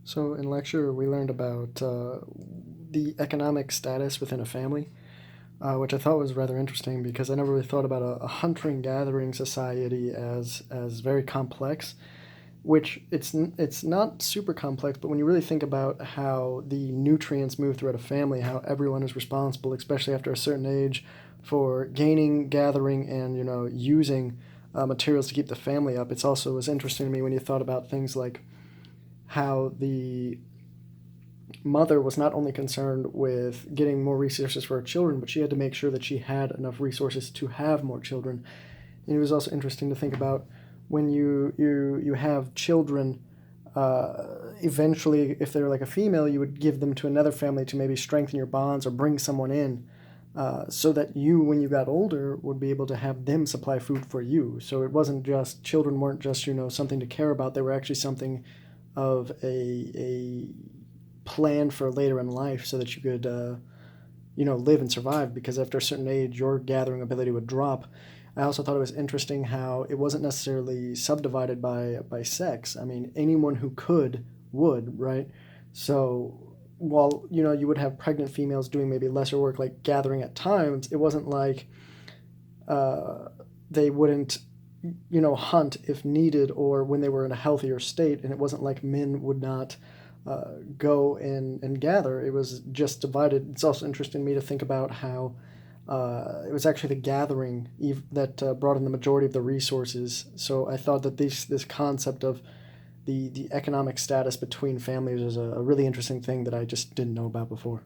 So in lecture, we learned about the economic status within a family, which I thought was rather interesting because I never really thought about a hunter gathering society as very complex. Which it's not super complex, but when you really think about how the nutrients move throughout a family, how everyone is responsible, especially after a certain age, for gaining, gathering, and using materials to keep the family up. It's also was interesting to me when you thought about things like how the mother was not only concerned with getting more resources for her children, but she had to make sure that she had enough resources to have more children. And it was also interesting to think about when you have children. Eventually, if they're like a female, you would give them to another family to maybe strengthen your bonds or bring someone in, so that you, when you got older, would be able to have them supply food for you. So it wasn't just children weren't just something to care about. They were actually something of a plan for later in life, so that you could live and survive. Because after a certain age, your gathering ability would drop. I also thought it was interesting how it wasn't necessarily subdivided by sex. I mean, anyone who could would, right? So while you would have pregnant females doing maybe lesser work like gathering at times, it wasn't like uh, they wouldn't hunt if needed or when they were in a healthier state, and it wasn't like men would not go and gather. It was just divided. It's also interesting to me to think about how it was actually the gathering that brought in the majority of the resources. So I thought that this concept of the economic status between families was a really interesting thing that I just didn't know about before.